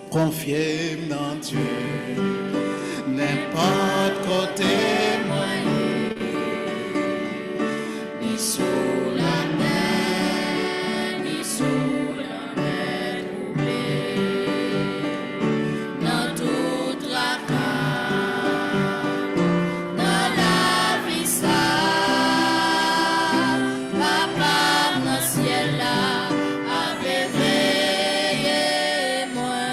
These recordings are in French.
confié dans Dieu, n'importe côté moi, ni sous la terre, ni sous la mer troublée, dans toute la calme, dans la vie ça, papa dans le ciel là, avait veillé moi,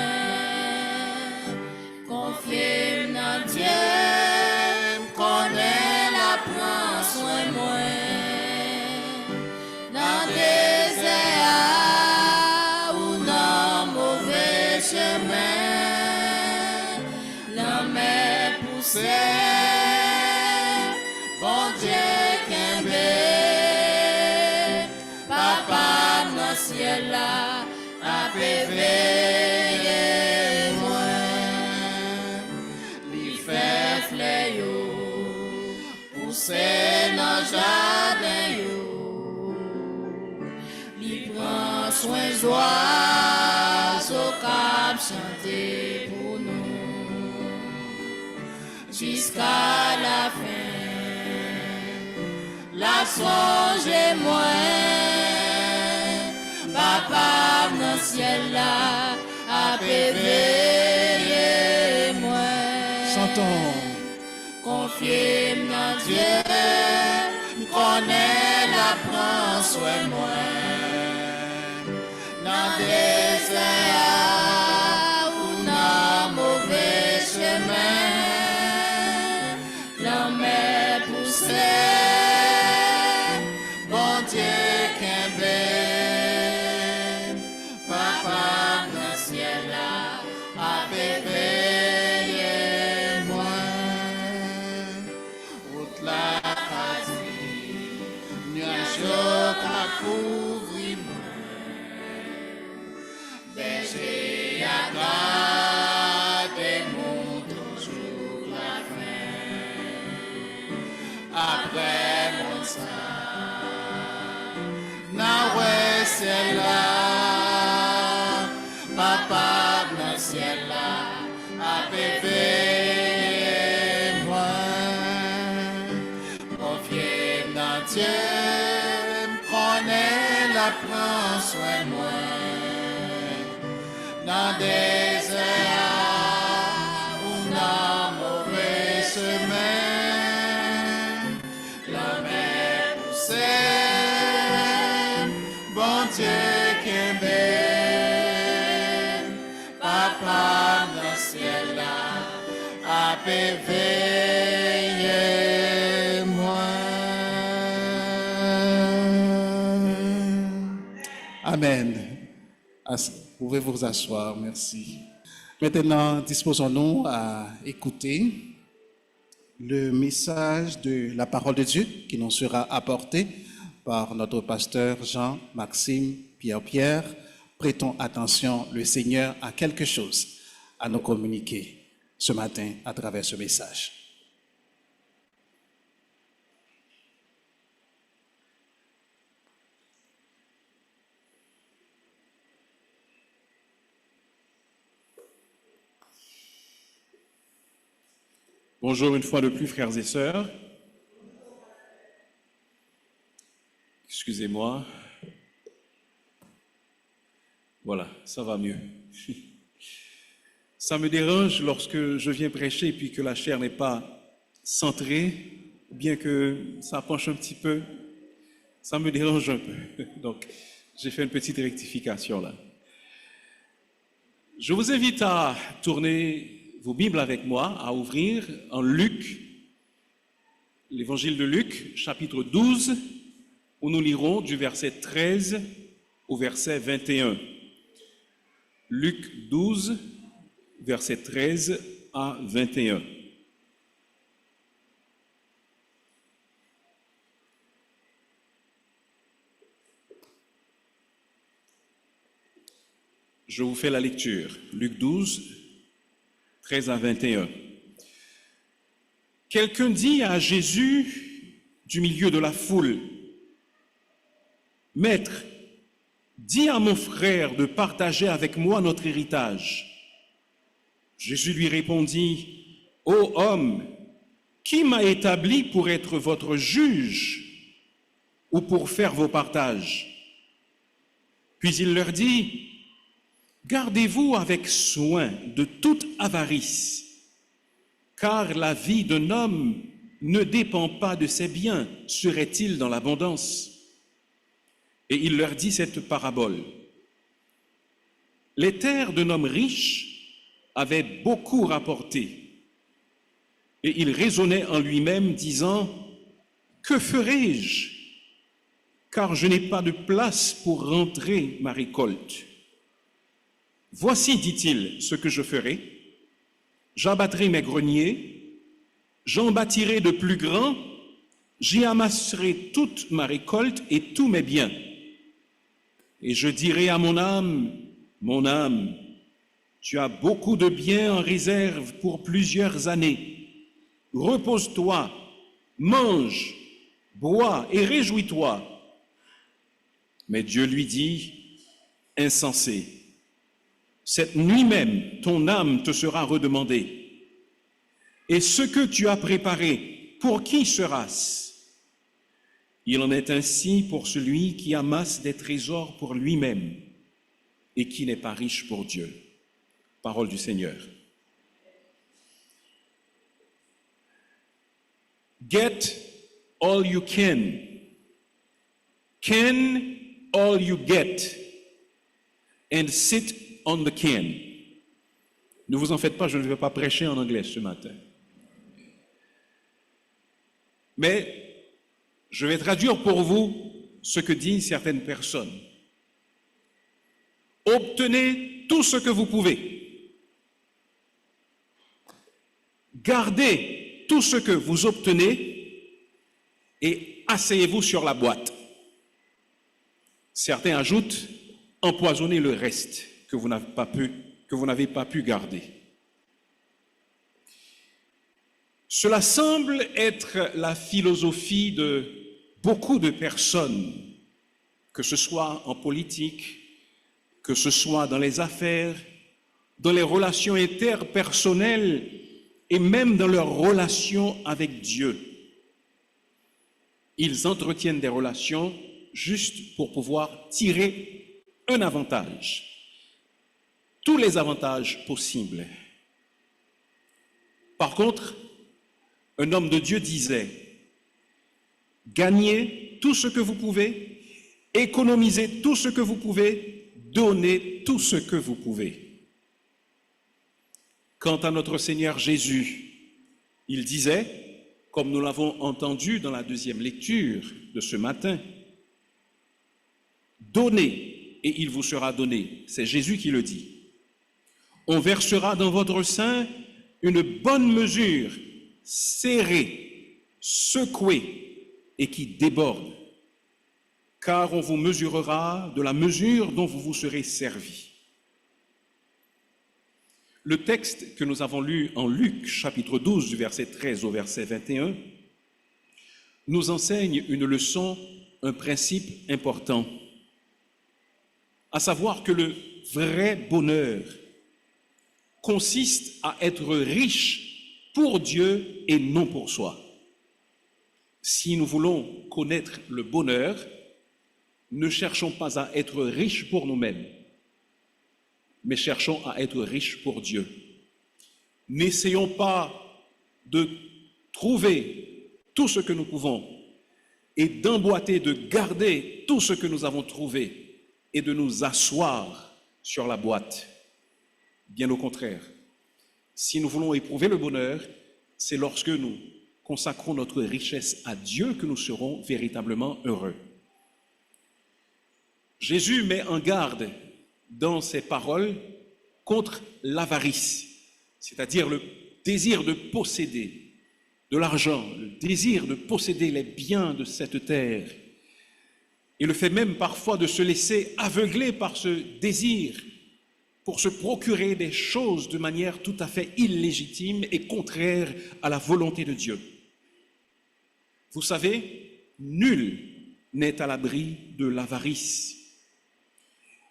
confié dans Dieu, connaît la prend soin moi. Dans des airs ou dans mauvais chemin, la mer poussée, bon Dieu qu'aimé, papa dans le ciel là, a veillé moi, li fait fléau, pousser dans le jardin yo. Prends soin oiseaux cap chanter pour nous jusqu'à la fin. La songe et moi, papa dans le ciel là, a veillé moi. chantons. Confié dans Dieu, connaît la prend soin moi. Dans des airs ou dans mauvais chemin, la mer poussée, bon Dieu qu'aimé, papa dans le ciel là, a veillé moi, route la quasi, nuage à couvrir moi. Berger à garder mon toujours la fin. Après mon sang, na ouais c'est là, papa dans le ciel là, a veillé moi, confié dans Dieu, connaît la prend soin moi. Dans des airs ou dans mauvais chemin, la mer poussée, bon Dieu qu'aimé, papa dans le ciel là, a veillé moi. Amen. Vous pouvez vous asseoir, merci. Maintenant, disposons-nous à écouter le message de la parole de Dieu qui nous sera apporté par notre pasteur Jean-Maxime Pierre. Prêtons attention, le Seigneur a quelque chose à nous communiquer ce matin à travers ce message. Bonjour une fois de plus, frères et sœurs. Excusez-moi. Voilà, ça va mieux. Ça me dérange lorsque je viens prêcher et puis que la chair n'est pas centrée, bien que ça penche un petit peu. Ça me dérange un peu. Donc, j'ai fait une petite rectification là. Je vous invite à tourner vos Bibles avec moi, à ouvrir en Luc, l'évangile de Luc, chapitre 12, où nous lirons du verset 13 au verset 21. Luc 12, verset 13 à 21. Je vous fais la lecture. Luc 12, 13 à 21. Quelqu'un dit à Jésus du milieu de la foule, « Maître, dis à mon frère de partager avec moi notre héritage. » Jésus lui répondit, « Ô homme, qui m'a établi pour être votre juge ou pour faire vos partages ?» Puis il leur dit, « Gardez-vous avec soin de toute avarice, car la vie d'un homme ne dépend pas de ses biens, serait-il dans l'abondance ?» Et il leur dit cette parabole. Les terres d'un homme riche avaient beaucoup rapporté, et il raisonnait en lui-même, disant, « Que ferai-je? Car je n'ai pas de place pour rentrer ma récolte. Voici, dit-il, ce que je ferai. J'abattrai mes greniers, j'en bâtirai de plus grands, j'y amasserai toute ma récolte et tous mes biens. Et je dirai à mon âme, tu as beaucoup de biens en réserve pour plusieurs années. Repose-toi, mange, bois et réjouis-toi. » Mais Dieu lui dit, « Insensé, cette nuit même, ton âme te sera redemandée. Et ce que tu as préparé, pour qui sera-ce? Il en est ainsi pour celui qui amasse des trésors pour lui-même et qui n'est pas riche pour Dieu. » Parole du Seigneur. Get all you can all you get, and sit on the can. Ne vous en faites pas, je ne vais pas prêcher en anglais ce matin. Mais je vais traduire pour vous ce que disent certaines personnes. Obtenez tout ce que vous pouvez. Gardez tout ce que vous obtenez et asseyez-vous sur la boîte. Certains ajoutent, empoisonnez le reste que vous n'avez pas pu garder. Cela semble être la philosophie de beaucoup de personnes, que ce soit en politique, que ce soit dans les affaires, dans les relations interpersonnelles et même dans leurs relations avec Dieu. Ils entretiennent des relations juste pour pouvoir tirer un avantage, tous les avantages possibles. Par contre, un homme de Dieu disait, gagnez tout ce que vous pouvez, économisez tout ce que vous pouvez, donnez tout ce que vous pouvez. Quant à notre Seigneur Jésus, il disait, comme nous l'avons entendu dans la deuxième lecture de ce matin, donnez et il vous sera donné. C'est Jésus qui le dit. On versera dans votre sein une bonne mesure, serrée, secouée et qui déborde, car on vous mesurera de la mesure dont vous vous serez servi. Le texte que nous avons lu en Luc, chapitre 12, du verset 13 au verset 21, nous enseigne une leçon, un principe important, à savoir que le vrai bonheur consiste à être riche pour Dieu et non pour soi. Si nous voulons connaître le bonheur, ne cherchons pas à être riches pour nous-mêmes, mais cherchons à être riches pour Dieu. N'essayons pas de trouver tout ce que nous pouvons et d'emboîter, de garder tout ce que nous avons trouvé et de nous asseoir sur la boîte. Bien au contraire, si nous voulons éprouver le bonheur, c'est lorsque nous consacrons notre richesse à Dieu que nous serons véritablement heureux. Jésus met en garde dans ses paroles contre l'avarice, c'est-à-dire le désir de posséder de l'argent, le désir de posséder les biens de cette terre, et le fait même parfois de se laisser aveugler par ce désir pour se procurer des choses de manière tout à fait illégitime et contraire à la volonté de Dieu. Vous savez, nul n'est à l'abri de l'avarice.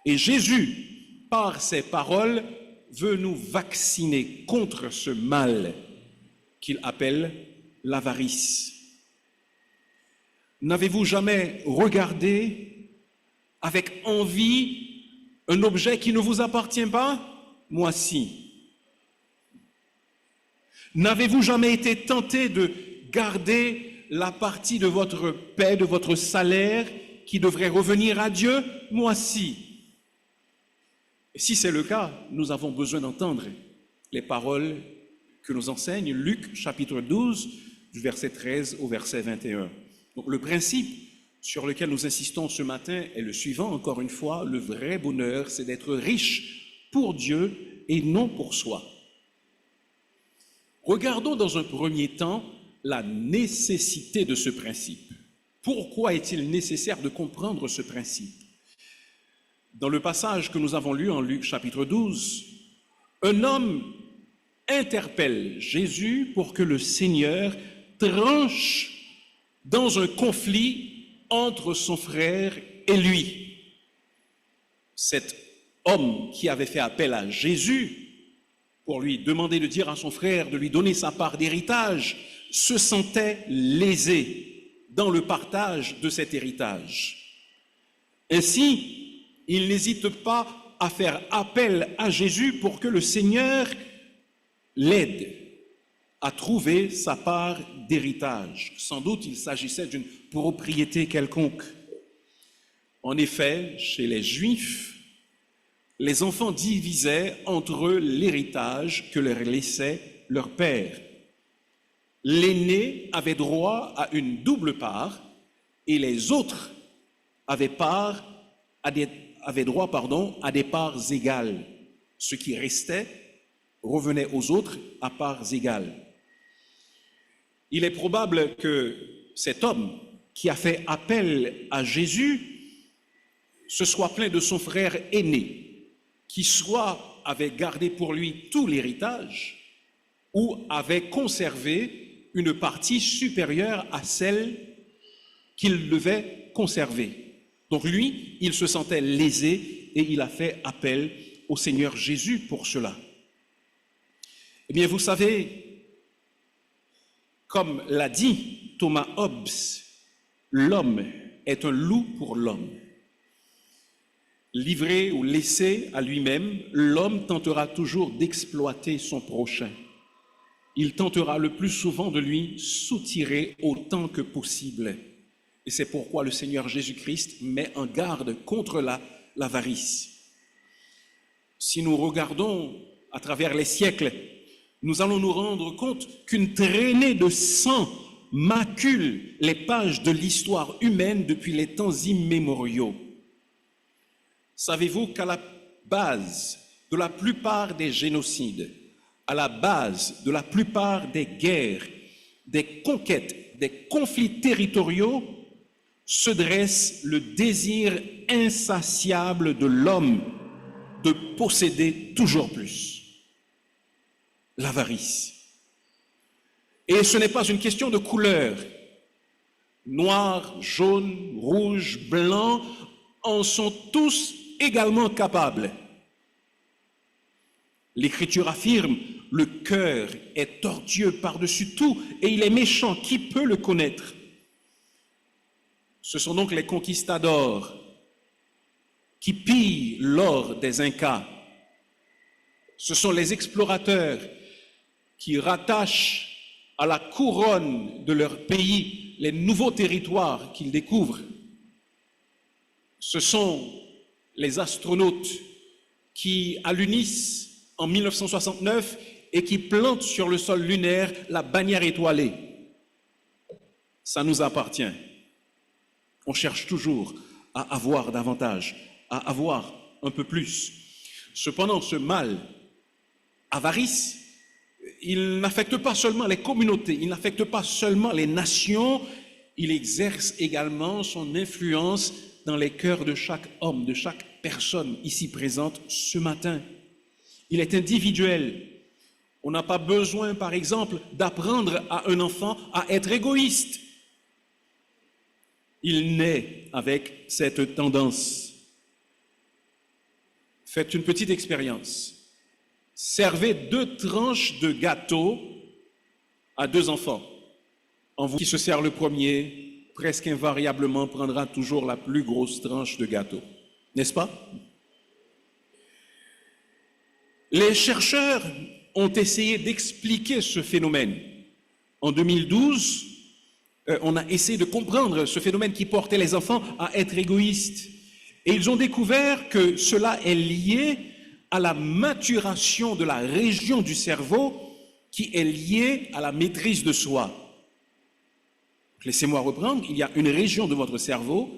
Et Jésus, par ses paroles, veut nous vacciner contre ce mal qu'il appelle l'avarice. N'avez-vous jamais regardé avec envie un objet qui ne vous appartient pas? Moi, si. N'avez-vous jamais été tenté de garder la partie de votre paie, de votre salaire qui devrait revenir à Dieu? Moi, si. Et si c'est le cas, nous avons besoin d'entendre les paroles que nous enseigne Luc chapitre 12, du verset 13 au verset 21. Donc le principe sur lequel nous insistons ce matin est le suivant, encore une fois, le vrai bonheur, c'est d'être riche pour Dieu et non pour soi. Regardons dans un premier temps la nécessité de ce principe. Pourquoi est-il nécessaire de comprendre ce principe? Dans le passage que nous avons lu en Luc chapitre 12, un homme interpelle Jésus pour que le Seigneur tranche dans un conflit entre son frère et lui. Cet homme qui avait fait appel à Jésus pour lui demander de dire à son frère de lui donner sa part d'héritage se sentait lésé dans le partage de cet héritage. Ainsi, il n'hésite pas à faire appel à Jésus pour que le Seigneur l'aide à trouver sa part d'héritage. Sans doute, il s'agissait d'une propriété quelconque. En effet, chez les Juifs, les enfants divisaient entre eux l'héritage que leur laissait leur père. L'aîné avait droit à une double part et les autres avaient droit à des parts égales. Ce qui restait revenait aux autres à parts égales. Il est probable que cet homme qui a fait appel à Jésus se soit plaint de son frère aîné, qui soit avait gardé pour lui tout l'héritage ou avait conservé une partie supérieure à celle qu'il devait conserver. Donc lui, il se sentait lésé et il a fait appel au Seigneur Jésus pour cela. Eh bien, vous savez, comme l'a dit Thomas Hobbes, l'homme est un loup pour l'homme. Livré ou laissé à lui-même, l'homme tentera toujours d'exploiter son prochain. Il tentera le plus souvent de lui soutirer autant que possible. Et c'est pourquoi le Seigneur Jésus-Christ met en garde contre l'avarice. Si nous regardons à travers les siècles, nous allons nous rendre compte qu'une traînée de sang macule les pages de l'histoire humaine depuis les temps immémoriaux. Savez-vous qu'à la base de la plupart des génocides, à la base de la plupart des guerres, des conquêtes, des conflits territoriaux, se dresse le désir insatiable de l'homme de posséder toujours plus. L'avarice. Et ce n'est pas une question de couleur. Noir, jaune, rouge, blanc en sont tous également capables. L'Écriture affirme, le cœur est tortueux par-dessus tout et il est méchant, qui peut le connaître? Ce sont donc les conquistadors qui pillent l'or des Incas. Ce sont les explorateurs qui rattachent à la couronne de leur pays les nouveaux territoires qu'ils découvrent. Ce sont les astronautes qui alunissent en 1969 et qui plantent sur le sol lunaire la bannière étoilée. Ça nous appartient. On cherche toujours à avoir davantage, à avoir un peu plus. Cependant, ce mal, avarice, il n'affecte pas seulement les communautés, il n'affecte pas seulement les nations, il exerce également son influence dans les cœurs de chaque homme, de chaque personne ici présente ce matin. Il est individuel. On n'a pas besoin, par exemple, d'apprendre à un enfant à être égoïste. Il naît avec cette tendance. Faites une petite expérience. servez 2 tranches de gâteau à 2 enfants. En vous qui se sert le premier, presque invariablement prendra toujours la plus grosse tranche de gâteau. N'est-ce pas? Les chercheurs ont essayé d'expliquer ce phénomène. En 2012, on a essayé de comprendre ce phénomène qui portait les enfants à être égoïstes. Et ils ont découvert que cela est lié à la maturation de la région du cerveau qui est liée à la maîtrise de soi. Laissez-moi reprendre, il y a une région de votre cerveau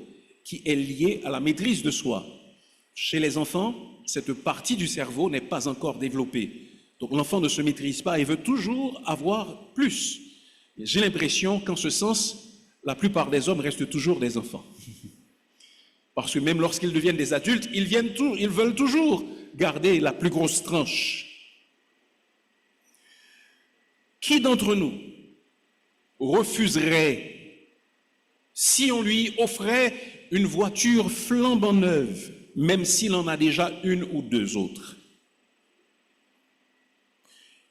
qui est liée à la maîtrise de soi. Chez les enfants, cette partie du cerveau n'est pas encore développée. Donc l'enfant ne se maîtrise pas et veut toujours avoir plus. J'ai l'impression qu'en ce sens, la plupart des hommes restent toujours des enfants. Parce que même lorsqu'ils deviennent des adultes, ils veulent toujours garder la plus grosse tranche. Qui d'entre nous refuserait si on lui offrait une voiture flambant neuve, même s'il en a déjà 1 ou 2 autres?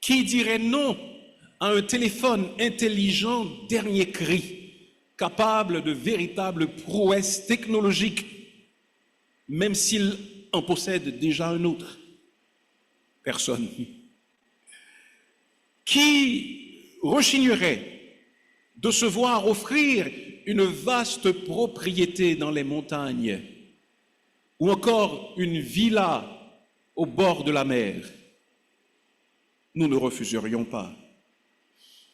Qui dirait non à un téléphone intelligent dernier cri, capable de véritables prouesses technologiques, même s'il en possède déjà un autre? Personne. Qui rechignerait de se voir offrir une vaste propriété dans les montagnes ou encore une villa au bord de la mer? Nous ne refuserions pas.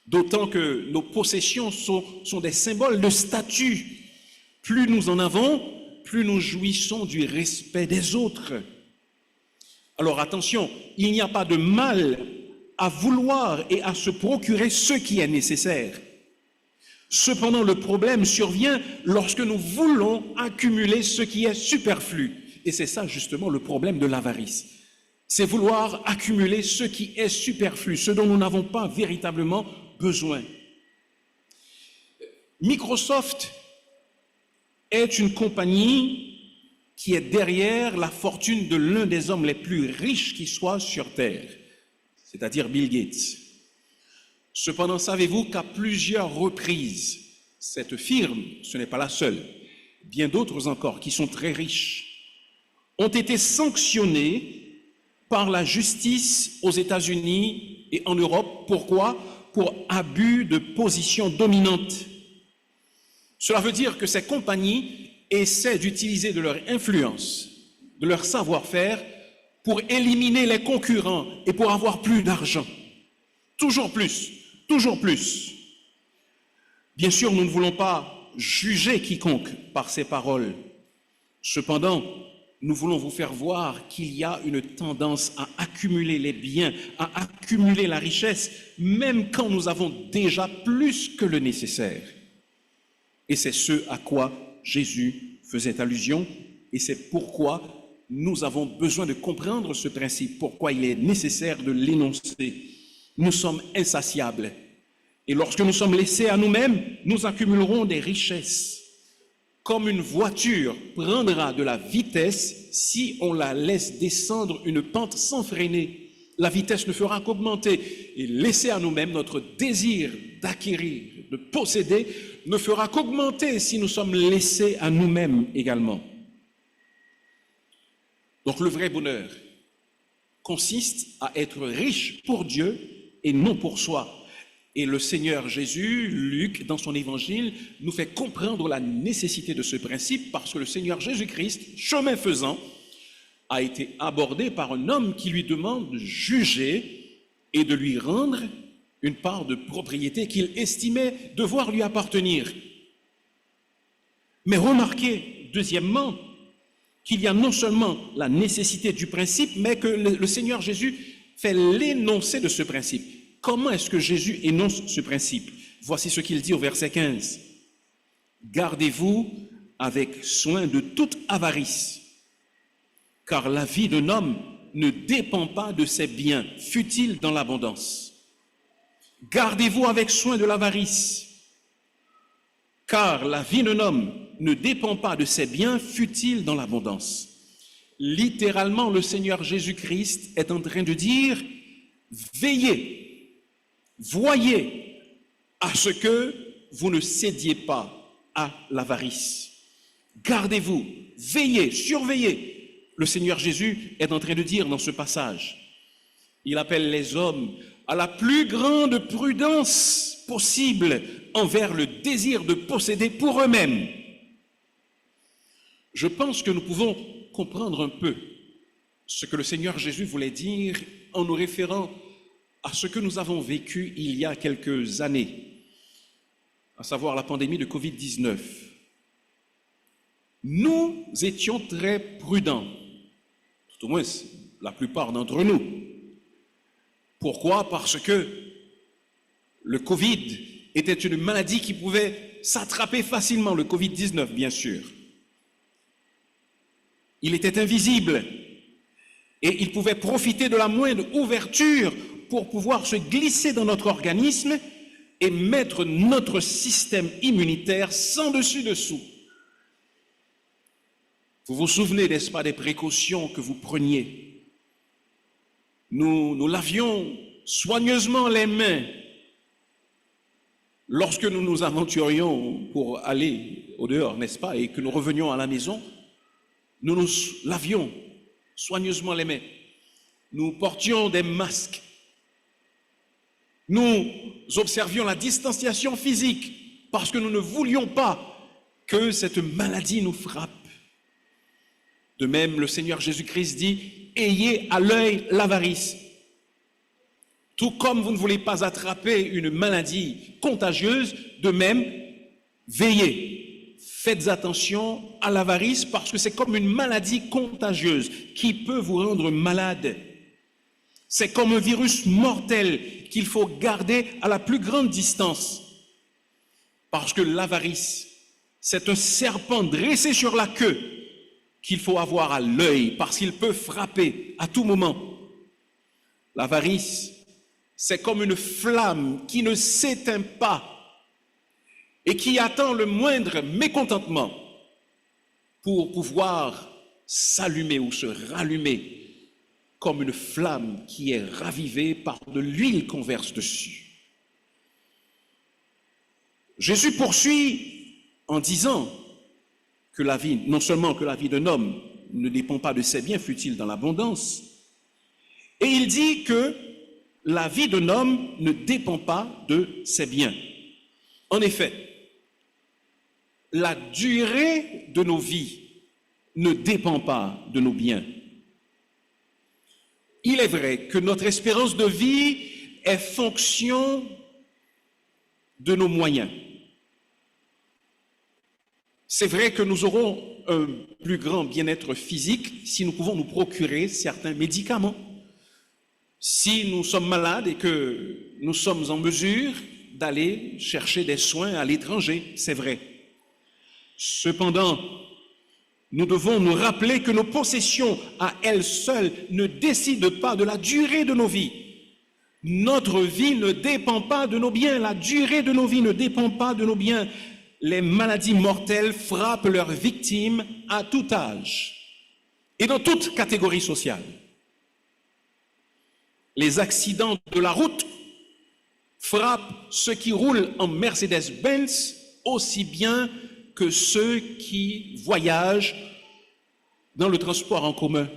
D'autant que nos possessions sont des symboles de statut. Plus nous en avons, plus nous jouissons du respect des autres. Alors attention, il n'y a pas de mal à vouloir et à se procurer ce qui est nécessaire. Cependant, le problème survient lorsque nous voulons accumuler ce qui est superflu. Et c'est ça justement le problème de l'avarice. C'est vouloir accumuler ce qui est superflu, ce dont nous n'avons pas véritablement besoin. Microsoft est une compagnie qui est derrière la fortune de l'un des hommes les plus riches qui soit sur Terre, c'est-à-dire Bill Gates. Cependant, savez-vous qu'à plusieurs reprises, cette firme, ce n'est pas la seule, bien d'autres encore qui sont très riches, ont été sanctionnés par la justice aux États-Unis et en Europe. Pourquoi? Pour abus de position dominante. Cela veut dire que ces compagnies essaient d'utiliser de leur influence, de leur savoir-faire pour éliminer les concurrents et pour avoir plus d'argent. Toujours plus, toujours plus. Bien sûr, nous ne voulons pas juger quiconque par ces paroles. Cependant, nous voulons vous faire voir qu'il y a une tendance à accumuler les biens, à accumuler la richesse, même quand nous avons déjà plus que le nécessaire. Et c'est ce à quoi Jésus faisait allusion, et c'est pourquoi nous avons besoin de comprendre ce principe, pourquoi il est nécessaire de l'énoncer. Nous sommes insatiables, et lorsque nous sommes laissés à nous-mêmes, nous accumulerons des richesses. Comme une voiture prendra de la vitesse si on la laisse descendre une pente sans freiner. La vitesse ne fera qu'augmenter. Et laisser à nous-mêmes, notre désir d'acquérir, de posséder, ne fera qu'augmenter si nous sommes laissés à nous-mêmes également. Donc le vrai bonheur consiste à être riche pour Dieu et non pour soi. Et le Seigneur Jésus, Luc, dans son évangile, nous fait comprendre la nécessité de ce principe parce que le Seigneur Jésus-Christ, chemin faisant, a été abordé par un homme qui lui demande de juger et de lui rendre une part de propriété qu'il estimait devoir lui appartenir. Mais remarquez, deuxièmement, qu'il y a non seulement la nécessité du principe, mais que le Seigneur Jésus fait l'énoncé de ce principe. Comment est-ce que Jésus énonce ce principe? Voici ce qu'il dit au verset 15. « Gardez-vous avec soin de toute avarice, car la vie d'un homme ne dépend pas de ses biens, fût-il dans l'abondance. Gardez-vous avec soin de l'avarice, car la vie d'un homme ne dépend pas de ses biens, fût-il dans l'abondance. » littéralement, le Seigneur Jésus-Christ est en train de dire, veillez, voyez à ce que vous ne cédiez pas à l'avarice. Gardez-vous, veillez, surveillez. Le Seigneur Jésus est en train de dire dans ce passage, il appelle les hommes à la plus grande prudence possible envers le désir de posséder pour eux-mêmes. Je pense que nous pouvons comprendre un peu ce que le Seigneur Jésus voulait dire en nous référant à ce que nous avons vécu il y a quelques années, à savoir la pandémie de Covid-19. Nous étions très prudents, tout au moins la plupart d'entre nous. Pourquoi? Parce que le Covid était une maladie qui pouvait s'attraper facilement, le Covid-19 bien sûr. Il était invisible et il pouvait profiter de la moindre ouverture pour pouvoir se glisser dans notre organisme et mettre notre système immunitaire sans dessus-dessous. Vous vous souvenez, n'est-ce pas, des précautions que vous preniez? Nous lavions soigneusement les mains lorsque nous nous aventurions pour aller au dehors, n'est-ce pas, et que nous revenions à la maison. Nous nous lavions soigneusement les mains. Nous portions des masques. Nous observions la distanciation physique parce que nous ne voulions pas que cette maladie nous frappe. De même, le Seigneur Jésus-Christ dit, ayez à l'œil l'avarice. Tout comme vous ne voulez pas attraper une maladie contagieuse, de même, veillez. Faites attention à l'avarice parce que c'est comme une maladie contagieuse qui peut vous rendre malade. C'est comme un virus mortel qu'il faut garder à la plus grande distance. Parce que l'avarice, c'est un serpent dressé sur la queue qu'il faut avoir à l'œil parce qu'il peut frapper à tout moment. L'avarice, c'est comme une flamme qui ne s'éteint pas et qui attend le moindre mécontentement pour pouvoir s'allumer ou se rallumer comme une flamme qui est ravivée par de l'huile qu'on verse dessus. Jésus poursuit en disant que la vie, non seulement que la vie d'un homme ne dépend pas de ses biens, fût-il dans l'abondance, et il dit que la vie d'un homme ne dépend pas de ses biens. En effet, la durée de nos vies ne dépend pas de nos biens. Il est vrai que notre espérance de vie est fonction de nos moyens. C'est vrai que nous aurons un plus grand bien-être physique si nous pouvons nous procurer certains médicaments. Si nous sommes malades et que nous sommes en mesure d'aller chercher des soins à l'étranger, c'est vrai. Cependant, nous devons nous rappeler que nos possessions à elles seules ne décident pas de la durée de nos vies. Notre vie ne dépend pas de nos biens, la durée de nos vies ne dépend pas de nos biens. Les maladies mortelles frappent leurs victimes à tout âge et dans toute catégorie sociale. Les accidents de la route frappent ceux qui roulent en Mercedes-Benz aussi bien que ceux qui voyagent dans le transport en commun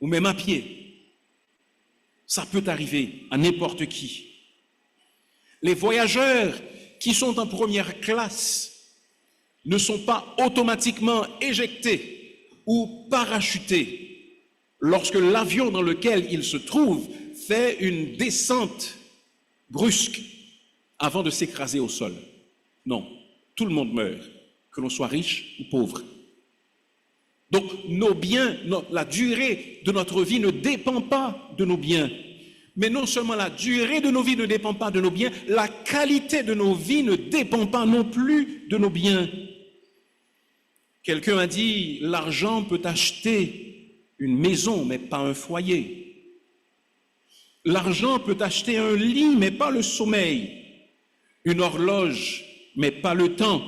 ou même à pied. Ça peut arriver à n'importe qui. Les voyageurs qui sont en première classe ne sont pas automatiquement éjectés ou parachutés lorsque l'avion dans lequel ils se trouvent fait une descente brusque avant de s'écraser au sol. Non, tout le monde meurt, que l'on soit riche ou pauvre. Donc nos biens, la durée de notre vie ne dépend pas de nos biens. Mais non seulement la durée de nos vies ne dépend pas de nos biens, la qualité de nos vies ne dépend pas non plus de nos biens. Quelqu'un a dit, l'argent peut acheter une maison, mais pas un foyer. L'argent peut acheter un lit, mais pas le sommeil. Une horloge, mais pas le temps.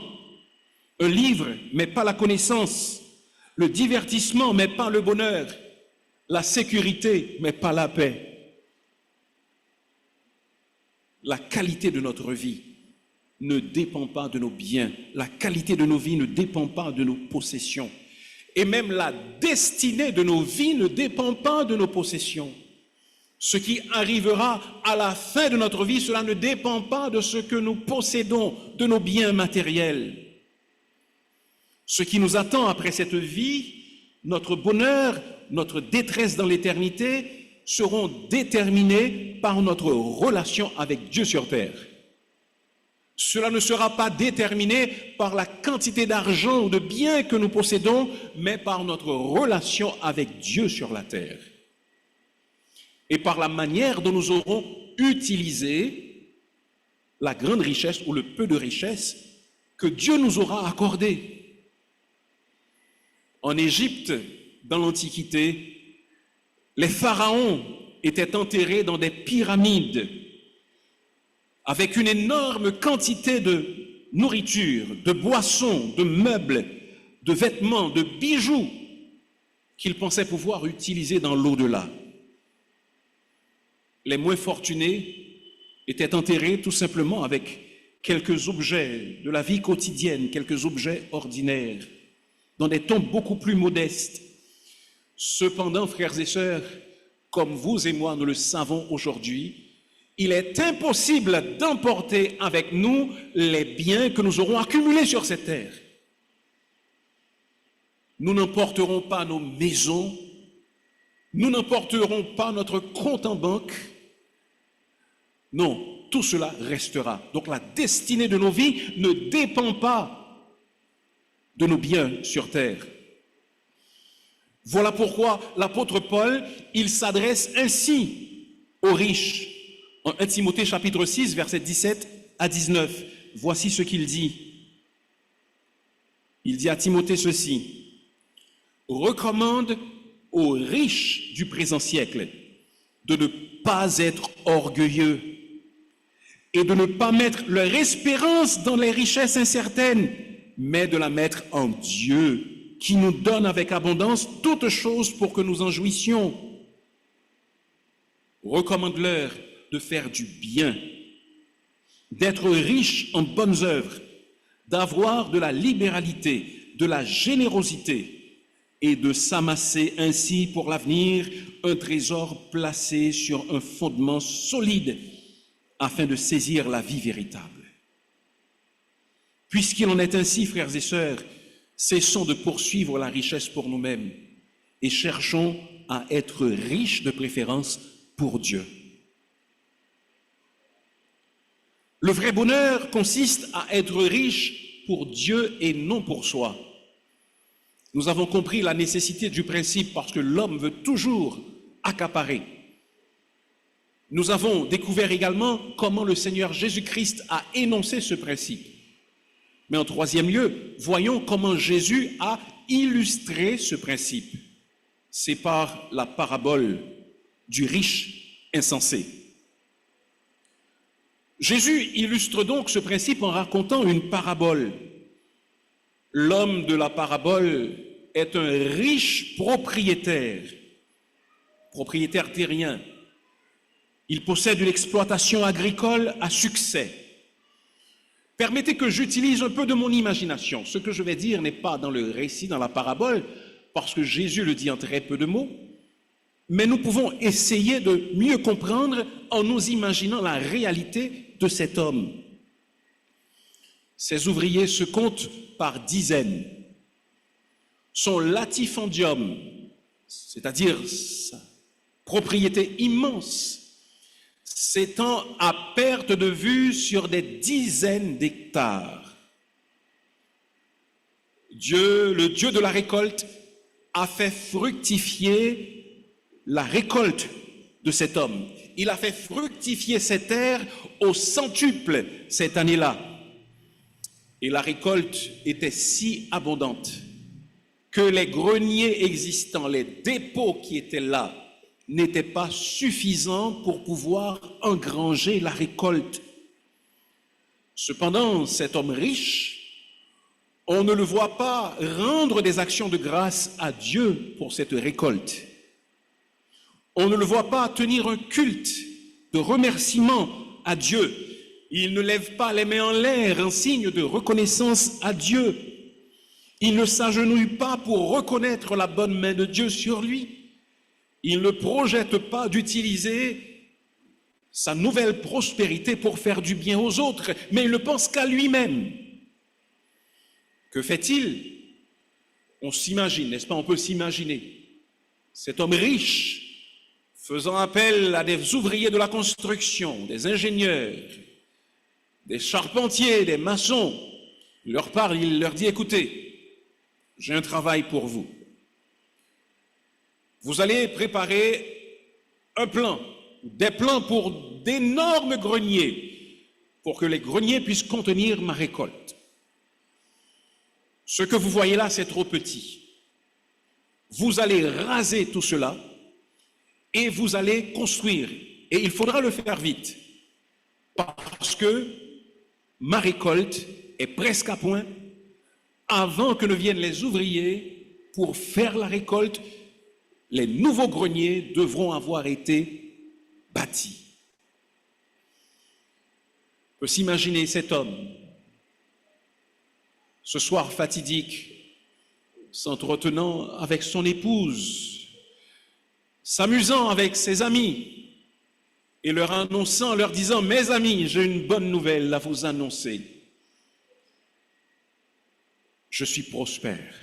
Un livre, mais pas la connaissance. le divertissement, mais pas le bonheur, la sécurité, mais pas la paix. La qualité de notre vie ne dépend pas de nos biens. La qualité de nos vies ne dépend pas de nos possessions. Et même la destinée de nos vies ne dépend pas de nos possessions. Ce qui arrivera à la fin de notre vie, cela ne dépend pas de ce que nous possédons, de nos biens matériels. Ce qui nous attend après cette vie, notre bonheur, notre détresse dans l'éternité, seront déterminés par notre relation avec Dieu sur terre. Cela ne sera pas déterminé par la quantité d'argent ou de biens que nous possédons, mais par notre relation avec Dieu sur la terre. Et par la manière dont nous aurons utilisé la grande richesse ou le peu de richesse que Dieu nous aura accordé. En Égypte, dans l'Antiquité, les pharaons étaient enterrés dans des pyramides avec une énorme quantité de nourriture, de boissons, de meubles, de vêtements, de bijoux qu'ils pensaient pouvoir utiliser dans l'au-delà. Les moins fortunés étaient enterrés tout simplement avec quelques objets de la vie quotidienne, quelques objets ordinaires, dans des tombes beaucoup plus modestes. Cependant, frères et sœurs, comme vous et moi nous le savons aujourd'hui, il est impossible d'emporter avec nous les biens que nous aurons accumulés sur cette terre. Nous n'emporterons pas nos maisons, nous n'emporterons pas notre compte en banque. Non, tout cela restera. Donc la destinée de nos vies ne dépend pas de nos biens sur terre. Voilà pourquoi l'apôtre Paul, il s'adresse ainsi aux riches. En 1 Timothée chapitre 6, versets 17 à 19, voici ce qu'il dit. Il dit à Timothée ceci: « Recommande aux riches du présent siècle de ne pas être orgueilleux et de ne pas mettre leur espérance dans les richesses incertaines, mais de la mettre en Dieu, qui nous donne avec abondance toutes choses pour que nous en jouissions. Recommande-leur de faire du bien, d'être riche en bonnes œuvres, d'avoir de la libéralité, de la générosité et de s'amasser ainsi pour l'avenir un trésor placé sur un fondement solide afin de saisir la vie véritable. Puisqu'il en est ainsi, frères et sœurs, cessons de poursuivre la richesse pour nous-mêmes et cherchons à être riches de préférence pour Dieu. Le vrai bonheur consiste à être riche pour Dieu et non pour soi. Nous avons compris la nécessité du principe parce que l'homme veut toujours accaparer. Nous avons découvert également comment le Seigneur Jésus-Christ a énoncé ce principe. Mais en troisième lieu, voyons comment Jésus a illustré ce principe. C'est par la parabole du riche insensé. Jésus illustre donc ce principe en racontant une parabole. L'homme de la parabole est un riche propriétaire terrien. Il possède une exploitation agricole à succès. Permettez que j'utilise un peu de mon imagination. Ce que je vais dire n'est pas dans le récit, dans la parabole, parce que Jésus le dit en très peu de mots, mais nous pouvons essayer de mieux comprendre en nous imaginant la réalité de cet homme. Ses ouvriers se comptent par dizaines. Son latifundium, c'est-à-dire sa propriété immense, s'étend à perte de vue sur des dizaines d'hectares. Dieu, le Dieu de la récolte, a fait fructifier la récolte de cet homme. Il a fait fructifier ces terres au centuple cette année-là. Et la récolte était si abondante que les greniers existants, les dépôts qui étaient là, n'étaient pas suffisants pour pouvoir engranger la récolte. Cependant, cet homme riche On ne le voit pas rendre des actions de grâce à Dieu pour cette récolte. On ne le voit pas tenir un culte de remerciement à Dieu. Il ne lève pas les mains en l'air en signe de reconnaissance à Dieu. Il ne s'agenouille pas pour reconnaître la bonne main de Dieu sur lui. Il ne projette pas d'utiliser sa nouvelle prospérité pour faire du bien aux autres, mais il ne pense qu'à lui-même. Que fait-il? On s'imagine, n'est-ce pas? On peut s'imaginer cet homme riche faisant appel à des ouvriers de la construction, des ingénieurs, des charpentiers, des maçons. Il leur parle, il leur dit, écoutez, j'ai un travail pour vous. Vous allez préparer un plan, des plans pour d'énormes greniers, pour que les greniers puissent contenir ma récolte. Ce que vous voyez là, c'est trop petit. Vous allez raser tout cela et vous allez construire. Et il faudra le faire vite, parce que ma récolte est presque à point. Avant que ne viennent les ouvriers pour faire la récolte, les nouveaux greniers devront avoir été bâtis. On peut s'imaginer cet homme, ce soir fatidique, s'entretenant avec son épouse, s'amusant avec ses amis et leur annonçant, leur disant, mes amis, j'ai une bonne nouvelle à vous annoncer. Je suis prospère.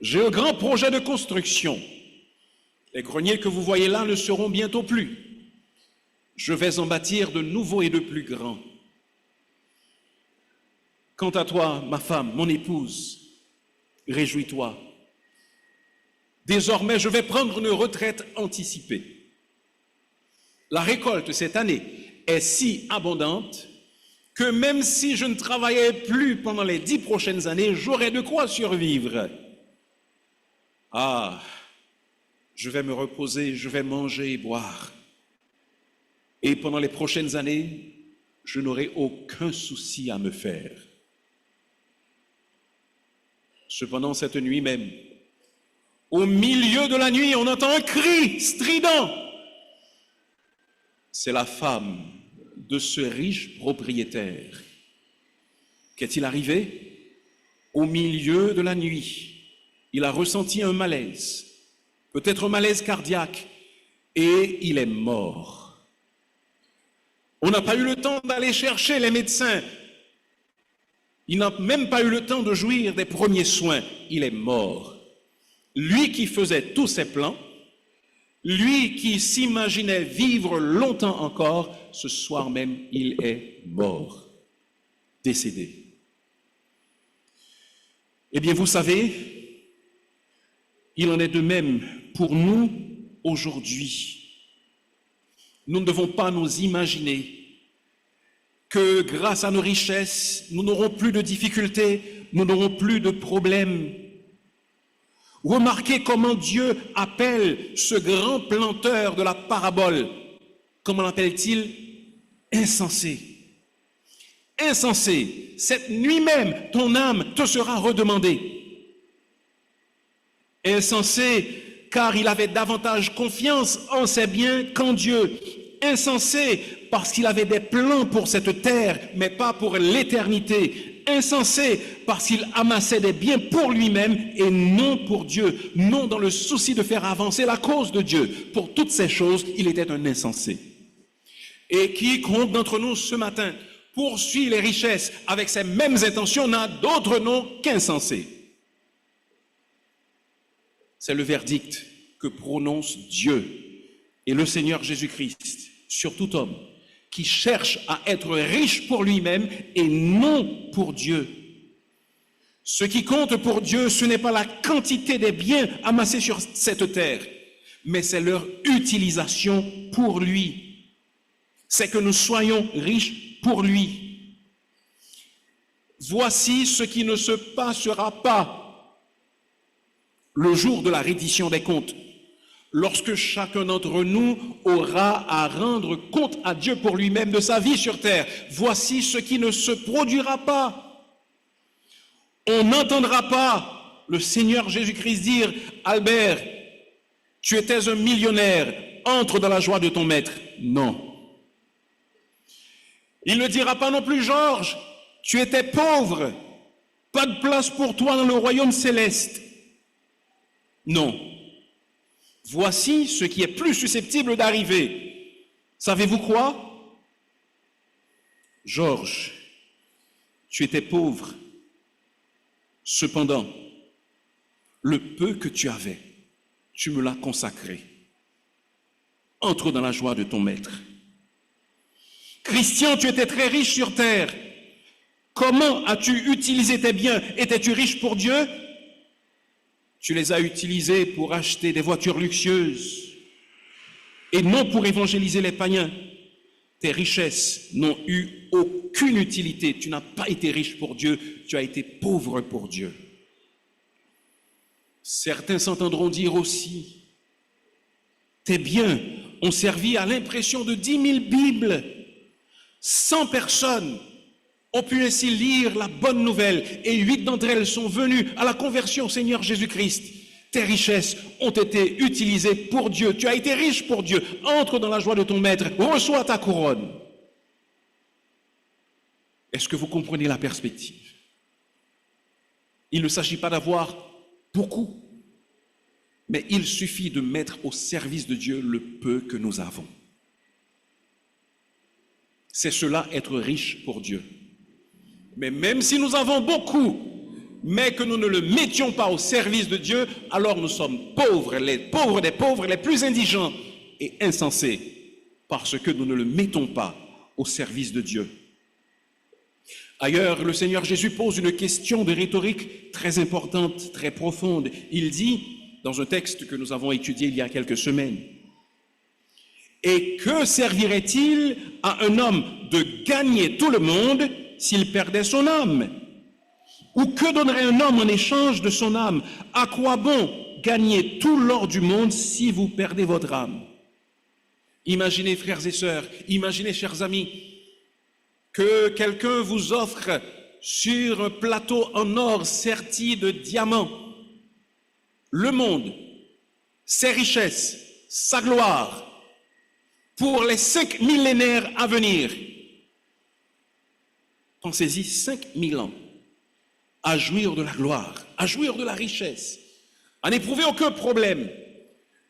J'ai un grand projet de construction. Les greniers que vous voyez là ne seront bientôt plus. Je vais en bâtir de nouveaux et de plus grands. Quant à toi, ma femme, mon épouse, réjouis-toi. Désormais, je vais prendre une retraite anticipée. La récolte cette année est si abondante que même si je ne travaillais plus pendant les 10 prochaines années, j'aurais de quoi survivre. Ah, je vais me reposer, je vais manger et boire. Et pendant les prochaines années, je n'aurai aucun souci à me faire. Cependant, cette nuit même, au milieu de la nuit, on entend un cri strident. C'est la femme de ce riche propriétaire. Qu'est-il arrivé? Au milieu de la nuit, il a ressenti un malaise, peut-être un malaise cardiaque, et il est mort. On n'a pas eu le temps d'aller chercher les médecins. Il n'a même pas eu le temps de jouir des premiers soins. Il est mort. Lui qui faisait tous ses plans, lui qui s'imaginait vivre longtemps encore, ce soir même, il est mort, décédé. Eh bien, vous savez, il en est de même pour nous aujourd'hui. Nous ne devons pas nous imaginer que grâce à nos richesses, nous n'aurons plus de difficultés, nous n'aurons plus de problèmes. Remarquez comment Dieu appelle ce grand planteur de la parabole. Comment l'appelle-t-il? Insensé. Insensé. Cette nuit même, ton âme te sera redemandée. Insensé, car il avait davantage confiance en ses biens qu'en Dieu. Insensé, parce qu'il avait des plans pour cette terre, mais pas pour l'éternité. Insensé, parce qu'il amassait des biens pour lui-même et non pour Dieu, non dans le souci de faire avancer la cause de Dieu. Pour toutes ces choses, il était un insensé. Et quiconque d'entre nous ce matin poursuit les richesses avec ces mêmes intentions n'a d'autre nom qu'insensé. C'est le verdict que prononce Dieu et le Seigneur Jésus-Christ sur tout homme qui cherche à être riche pour lui-même et non pour Dieu. Ce qui compte pour Dieu, ce n'est pas la quantité des biens amassés sur cette terre, mais c'est leur utilisation pour lui. C'est que nous soyons riches pour lui. Voici ce qui ne se passera pas le jour de la reddition des comptes. Lorsque chacun d'entre nous aura à rendre compte à Dieu pour lui-même de sa vie sur terre, voici ce qui ne se produira pas. On n'entendra pas le Seigneur Jésus-Christ dire, Albert, tu étais un millionnaire, entre dans la joie de ton maître. Non. Il ne dira pas non plus, Georges, tu étais pauvre, pas de place pour toi dans le royaume céleste. Non. Voici ce qui est plus susceptible d'arriver. Savez-vous quoi? Georges, tu étais pauvre. Cependant, le peu que tu avais, tu me l'as consacré. Entre dans la joie de ton maître. Christian, tu étais très riche sur terre. Comment as-tu utilisé tes biens? Étais-tu riche pour Dieu? Tu les as utilisés pour acheter des voitures luxueuses et non pour évangéliser les païens. Tes richesses n'ont eu aucune utilité. Tu n'as pas été riche pour Dieu, tu as été pauvre pour Dieu. Certains s'entendront dire aussi, tes biens ont servi à l'impression de 10 000 Bibles. 100 personnes ont pu ainsi lire la bonne nouvelle et 8 d'entre elles sont venues à la conversion au Seigneur Jésus-Christ. Tes richesses ont été utilisées pour Dieu. Tu as été riche pour Dieu. Entre dans la joie de ton maître. Reçois ta couronne. Est-ce que vous comprenez la perspective? Il ne s'agit pas d'avoir beaucoup, mais il suffit de mettre au service de Dieu le peu que nous avons. C'est cela, être riche pour Dieu. Mais même si nous avons beaucoup, mais que nous ne le mettions pas au service de Dieu, alors nous sommes pauvres, les pauvres des pauvres, les plus indigents et insensés, parce que nous ne le mettons pas au service de Dieu. Ailleurs, le Seigneur Jésus pose une question de rhétorique très importante, très profonde. Il dit, dans un texte que nous avons étudié il y a quelques semaines, « Et que servirait-il à un homme de gagner tout le monde s'il perdait son âme? Ou que donnerait un homme en échange de son âme? À quoi bon gagner tout l'or du monde si vous perdez votre âme? » Imaginez, frères et sœurs, imaginez, chers amis, que quelqu'un vous offre sur un plateau en or serti de diamants le monde, ses richesses, sa gloire, pour les 5 millénaires à venir. Pensez-y, 5000 ans à jouir de la gloire, à jouir de la richesse, à n'éprouver aucun problème.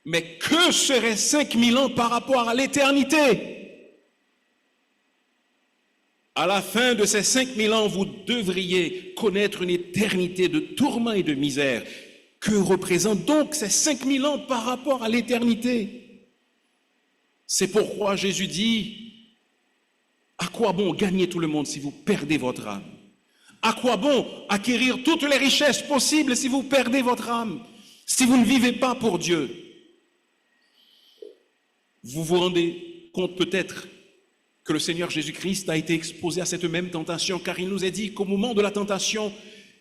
Mais que seraient 5000 ans par rapport à l'éternité? À la fin de ces 5000 ans, vous devriez connaître une éternité de tourments et de misère. Que représentent donc ces 5000 ans par rapport à l'éternité? C'est pourquoi Jésus dit, à quoi bon gagner tout le monde si vous perdez votre âme? À quoi bon acquérir toutes les richesses possibles si vous perdez votre âme, si vous ne vivez pas pour Dieu? Vous vous rendez compte peut-être que le Seigneur Jésus-Christ a été exposé à cette même tentation, car il nous est dit qu'au moment de la tentation,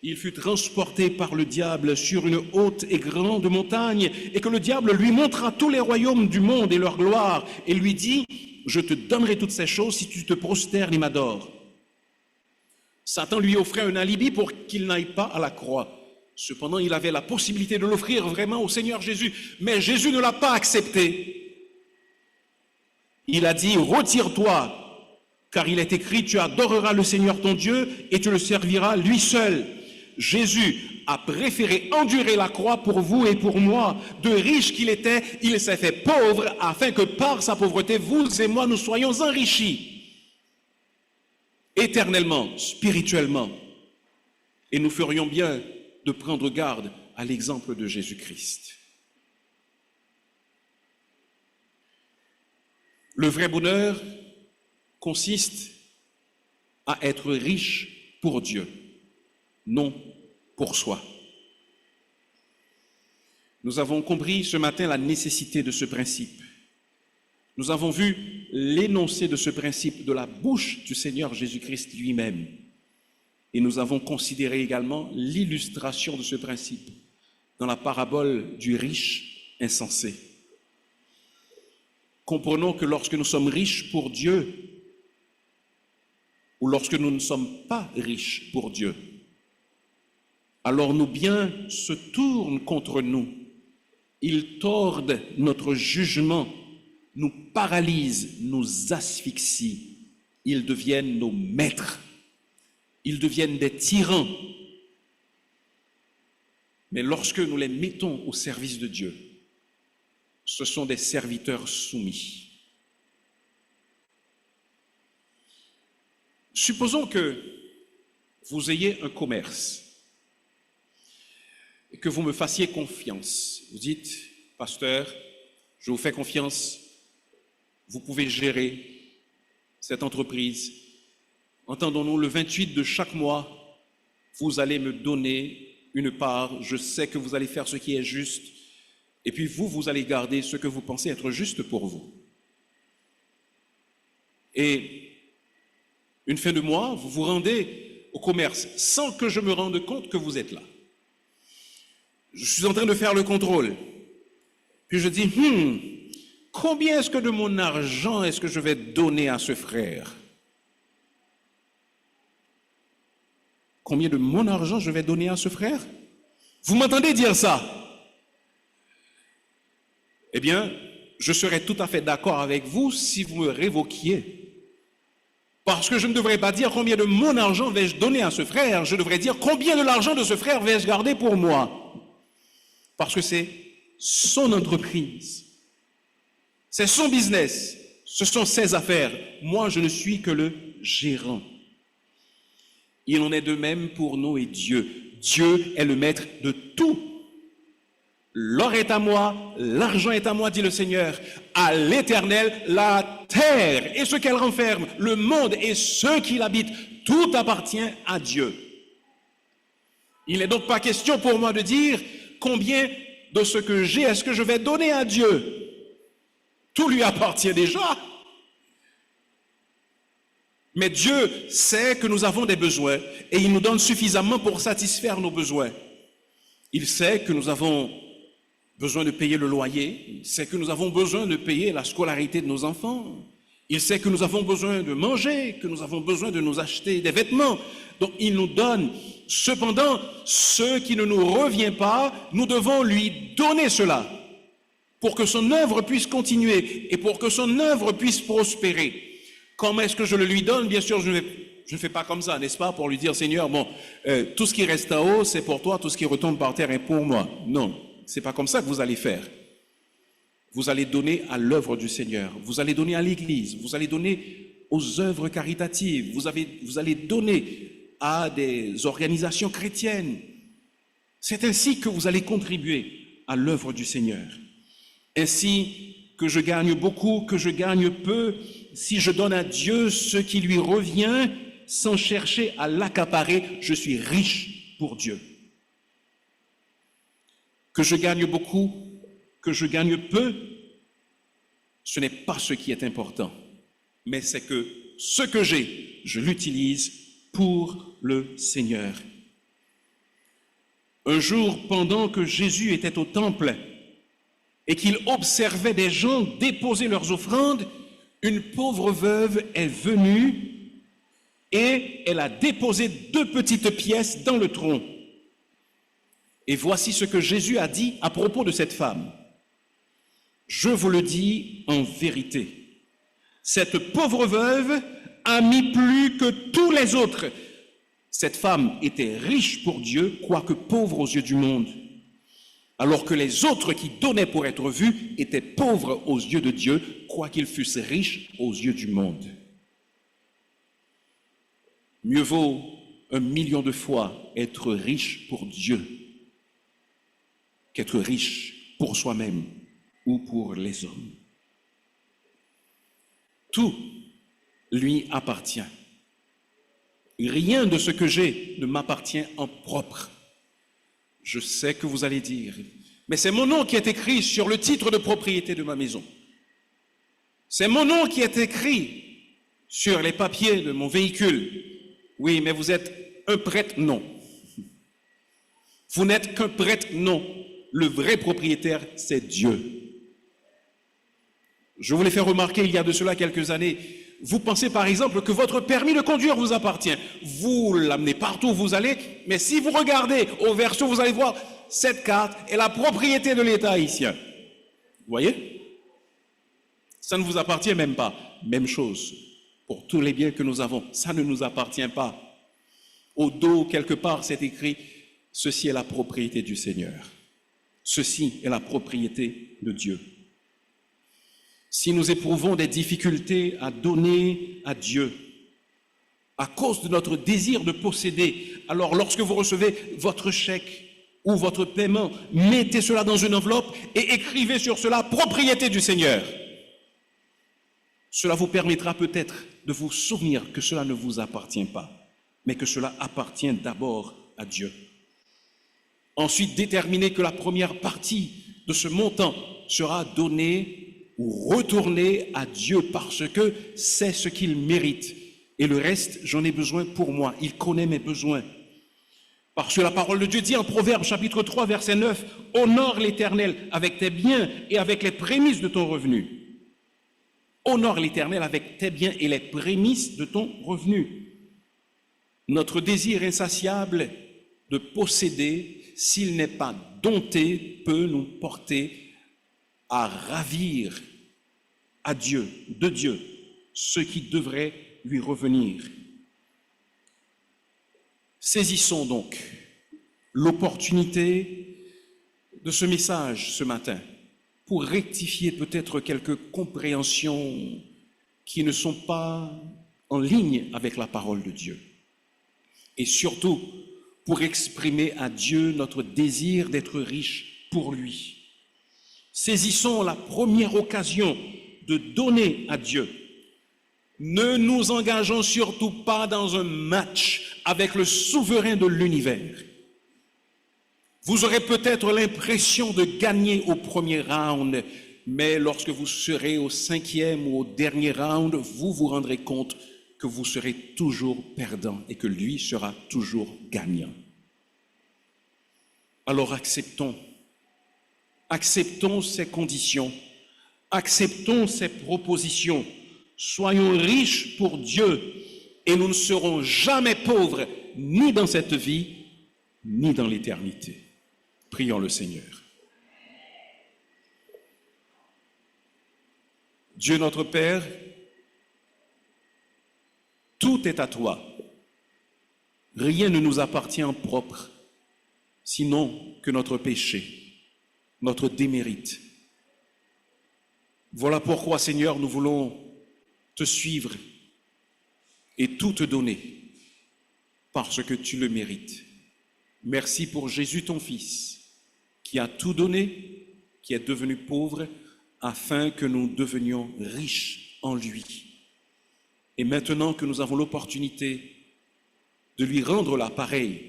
il fut transporté par le diable sur une haute et grande montagne, et que le diable lui montra tous les royaumes du monde et leur gloire, et lui dit, « Je te donnerai toutes ces choses si tu te prosternes et m'adores. » Satan lui offrait un alibi pour qu'il n'aille pas à la croix. Cependant, il avait la possibilité de l'offrir vraiment au Seigneur Jésus, mais Jésus ne l'a pas accepté. Il a dit, « Retire-toi, car il est écrit, tu adoreras le Seigneur ton Dieu et tu le serviras lui seul. » Jésus a préféré endurer la croix pour vous et pour moi. De riche qu'il était, il s'est fait pauvre afin que par sa pauvreté, vous et moi, nous soyons enrichis éternellement, spirituellement. Et nous ferions bien de prendre garde à l'exemple de Jésus-Christ. Le vrai bonheur consiste à être riche pour Dieu, non pour soi. Nous avons compris ce matin la nécessité de ce principe. Nous avons vu l'énoncé de ce principe de la bouche du Seigneur Jésus-Christ lui-même. Et nous avons considéré également l'illustration de ce principe dans la parabole du riche insensé. Comprenons que lorsque nous sommes riches pour Dieu, ou lorsque nous ne sommes pas riches pour Dieu, alors nos biens se tournent contre nous. Ils tordent notre jugement, nous paralysent, nous asphyxient. Ils deviennent nos maîtres. Ils deviennent des tyrans. Mais lorsque nous les mettons au service de Dieu, ce sont des serviteurs soumis. Supposons que vous ayez un commerce et que vous me fassiez confiance. Vous dites, pasteur, je vous fais confiance, vous pouvez gérer cette entreprise. Entendons-nous, le 28 de chaque mois, vous allez me donner une part, je sais que vous allez faire ce qui est juste, et puis vous allez garder ce que vous pensez être juste pour vous. Et une fin de mois, vous vous rendez au commerce sans que je me rende compte que vous êtes là. Je suis en train de faire le contrôle. Puis je dis, combien est-ce que de mon argent est-ce que je vais donner à ce frère? Combien de mon argent je vais donner à ce frère? Vous m'entendez dire ça? Eh bien, je serais tout à fait d'accord avec vous si vous me révoquiez. Parce que je ne devrais pas dire combien de mon argent vais-je donner à ce frère, je devrais dire combien de l'argent de ce frère vais-je garder pour moi. Parce que c'est son entreprise, c'est son business, ce sont ses affaires. Moi, je ne suis que le gérant. Il en est de même pour nous et Dieu. Dieu est le maître de tout. L'or est à moi, l'argent est à moi, dit le Seigneur. À l'Éternel, la terre et ce qu'elle renferme, le monde et ceux qui l'habitent, tout appartient à Dieu. Il n'est donc pas question pour moi de dire combien de ce que j'ai est-ce que je vais donner à Dieu. Tout lui appartient déjà. Mais Dieu sait que nous avons des besoins et il nous donne suffisamment pour satisfaire nos besoins. Il sait que nous avons besoin de payer le loyer, il sait que nous avons besoin de payer la scolarité de nos enfants, il sait que nous avons besoin de manger, que nous avons besoin de nous acheter des vêtements. Donc il nous donne. Cependant, ce qui ne nous revient pas, nous devons lui donner cela pour que son œuvre puisse continuer et pour que son œuvre puisse prospérer. Comment est-ce que je le lui donne? Bien sûr, je ne fais pas comme ça, n'est-ce pas, pour lui dire, Seigneur, tout ce qui reste en haut, c'est pour toi, tout ce qui retombe par terre est pour moi. Non, c'est pas comme ça que vous allez faire. Vous allez donner à l'œuvre du Seigneur, vous allez donner à l'Église, vous allez donner aux œuvres caritatives, vous allez donner à des organisations chrétiennes. C'est ainsi que vous allez contribuer à l'œuvre du Seigneur. Ainsi que je gagne beaucoup, que je gagne peu, si je donne à Dieu ce qui lui revient, sans chercher à l'accaparer, je suis riche pour Dieu. Que je gagne beaucoup, que je gagne peu, ce n'est pas ce qui est important, mais c'est que ce que j'ai, je l'utilise pour le Seigneur. Un jour, pendant que Jésus était au temple et qu'il observait des gens déposer leurs offrandes, une pauvre veuve est venue et elle a déposé 2 petites pièces dans le tronc. Et voici ce que Jésus a dit à propos de cette femme. Je vous le dis en vérité, cette pauvre veuve a mis plus que tous les autres. Cette femme était riche pour Dieu, quoique pauvre aux yeux du monde, alors que les autres qui donnaient pour être vus étaient pauvres aux yeux de Dieu, quoiqu'ils fussent riches aux yeux du monde. Mieux vaut 1 million de fois être riche pour Dieu qu'être riche pour soi-même ou pour les hommes. Tout lui appartient. Rien de ce que j'ai ne m'appartient en propre. Je sais que vous allez dire, mais c'est mon nom qui est écrit sur le titre de propriété de ma maison. C'est mon nom qui est écrit sur les papiers de mon véhicule. Oui, mais vous êtes un prêtre, non. Vous n'êtes qu'un prêtre, non. Le vrai propriétaire, c'est Dieu. Je vous l'ai fait remarquer il y a de cela quelques années. Vous pensez par exemple que votre permis de conduire vous appartient. Vous l'amenez partout où vous allez, mais si vous regardez au verso, vous allez voir cette carte est la propriété de l'État haïtien. Vous voyez? Ça ne vous appartient même pas. Même chose pour tous les biens que nous avons. Ça ne nous appartient pas. Au dos, quelque part, c'est écrit « Ceci est la propriété du Seigneur. Ceci est la propriété de Dieu. » Si nous éprouvons des difficultés à donner à Dieu à cause de notre désir de posséder, alors lorsque vous recevez votre chèque ou votre paiement, mettez cela dans une enveloppe et écrivez sur cela « Propriété du Seigneur ». Cela vous permettra peut-être de vous souvenir que cela ne vous appartient pas, mais que cela appartient d'abord à Dieu. Ensuite, déterminez que la première partie de ce montant sera donnée ou retournée à Dieu parce que c'est ce qu'il mérite. Et le reste, j'en ai besoin pour moi. Il connaît mes besoins. Parce que la parole de Dieu dit en Proverbes chapitre 3, verset 9, « Honore l'Éternel avec tes biens et avec les prémices de ton revenu. » Honore l'Éternel avec tes biens et les prémices de ton revenu. Notre désir insatiable de posséder, s'il n'est pas dompté, peut nous porter à ravir à Dieu, de Dieu, ce qui devrait lui revenir. Saisissons donc l'opportunité de ce message ce matin pour rectifier peut-être quelques compréhensions qui ne sont pas en ligne avec la parole de Dieu. Et surtout, pour exprimer à Dieu notre désir d'être riche pour lui. Saisissons la première occasion de donner à Dieu. Ne nous engageons surtout pas dans un match avec le souverain de l'univers. Vous aurez peut-être l'impression de gagner au premier round, mais lorsque vous serez au 5e ou au dernier round, vous vous rendrez compte que vous serez toujours perdant et que lui sera toujours gagnant. Alors acceptons ces conditions, acceptons ces propositions, soyons riches pour Dieu et nous ne serons jamais pauvres ni dans cette vie, ni dans l'éternité. Prions le Seigneur. Dieu notre Père, tout est à toi. Rien ne nous appartient en propre, sinon que notre péché, notre démérite. Voilà pourquoi, Seigneur, nous voulons te suivre et tout te donner, parce que tu le mérites. Merci pour Jésus, ton Fils, qui a tout donné, qui est devenu pauvre, afin que nous devenions riches en lui. Et maintenant que nous avons l'opportunité de lui rendre l'appareil,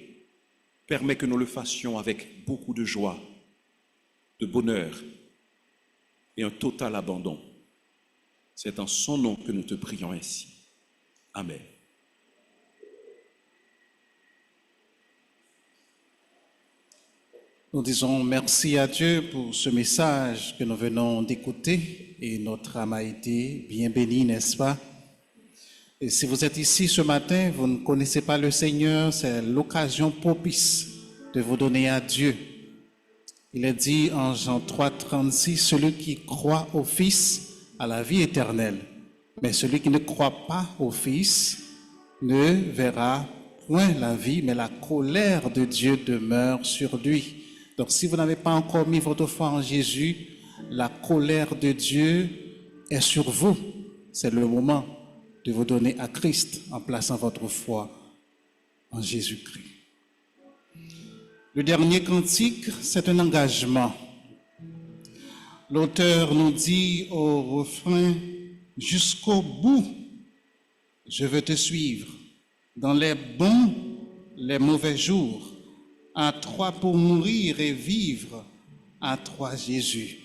permets que nous le fassions avec beaucoup de joie, de bonheur et un total abandon. C'est en son nom que nous te prions ainsi. Amen. Nous disons merci à Dieu pour ce message que nous venons d'écouter et notre âme a été bien bénie, n'est-ce pas? Et si vous êtes ici ce matin, vous ne connaissez pas le Seigneur, c'est l'occasion propice de vous donner à Dieu. Il est dit en Jean 3, 36, celui qui croit au Fils a la vie éternelle, mais celui qui ne croit pas au Fils ne verra point la vie, mais la colère de Dieu demeure sur lui. Donc, si vous n'avez pas encore mis votre foi en Jésus, la colère de Dieu est sur vous. C'est le moment de vous donner à Christ en plaçant votre foi en Jésus-Christ. Le dernier cantique, c'est un engagement. L'auteur nous dit au refrain, « Jusqu'au bout, je veux te suivre, dans les bons, les mauvais jours. À toi pour mourir et vivre, à toi Jésus,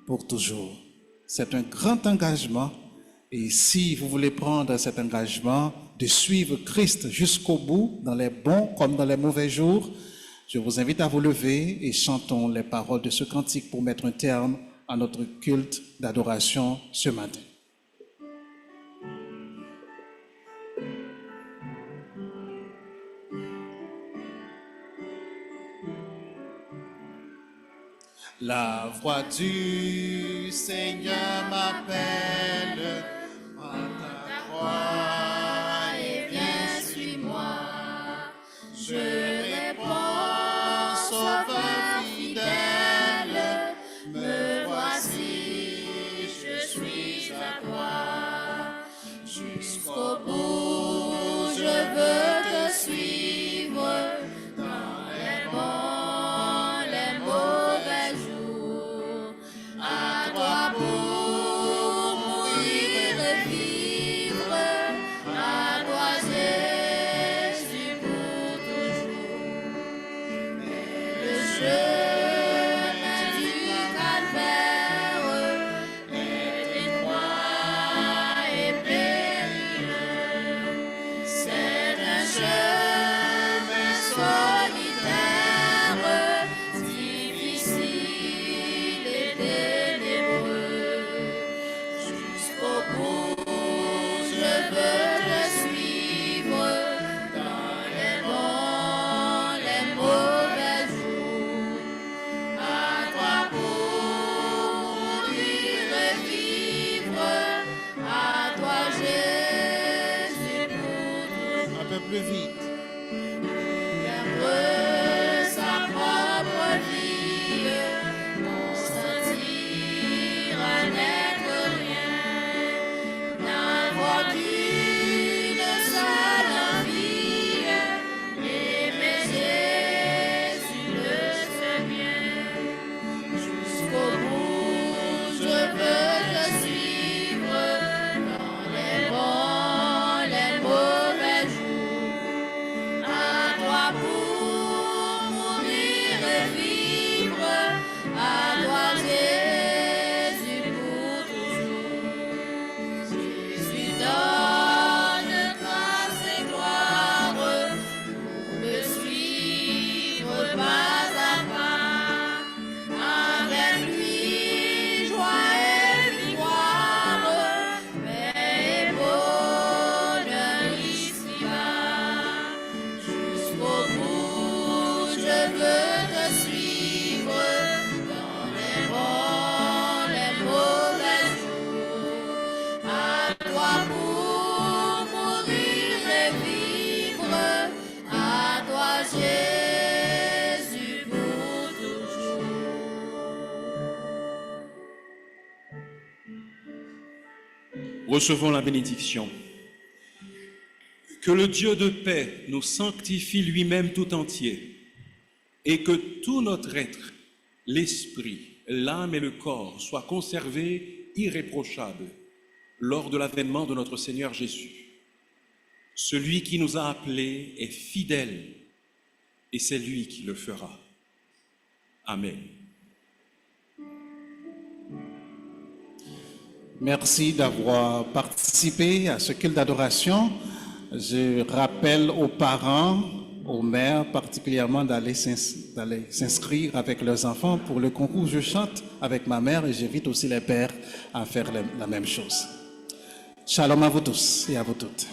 pour toujours. » C'est un grand engagement et si vous voulez prendre cet engagement de suivre Christ jusqu'au bout, dans les bons comme dans les mauvais jours, je vous invite à vous lever et chantons les paroles de ce cantique pour mettre un terme à notre culte d'adoration ce matin. croix du Seigneur m'appelle à ta croix et viens, suis-moi. Je réponds, Sauveur fidèle, me voici, je suis à toi. Jusqu'au bout, je veux te suivre dans les bons, les mauvais jours. À toi pour mourir et vivre, à toi Jésus pour toujours. Le chemin du calvaire est étroit et périlleux. C'est un chemin solitaire, difficile et ténébreux. Jusqu'au bout, je veux te suivre dans les bons, les mauvais jours. À toi pour mourir et vivre, à toi Jésus pour toujours. Un peu plus vite. Perdre sa propre vie, consentir à n'être rien, n'avoir qu'une seule envie, aimer Jésus le sait bien. Jusqu'au bout, je veux te suivre dans les bons, les mauvais jours. À toi pour mourir et vivre, à toi Jésus pour toujours. Jésus donne grâce et gloire pour me suivre pas à pas. Avec lui, joie et victoire, paix et bonheur ici-bas. Jusqu'au bout, je veux te suivre dans les bons, les mauvais jours. À toi pour mourir et vivre, à toi Jésus pour toujours. Recevons la bénédiction. Que le Dieu de paix nous sanctifie lui-même tout entier et que tout notre être, l'esprit, l'âme et le corps soient conservés irréprochables lors de l'avènement de notre Seigneur Jésus. Celui qui nous a appelés est fidèle et c'est lui qui le fera. Amen. Merci d'avoir participé à ce culte d'adoration. Je rappelle aux parents, aux mères particulièrement d'aller s'inscrire avec leurs enfants pour le concours Je chante avec ma mère et j'invite aussi les pères à faire la même chose. Shalom à vous tous et à vous toutes.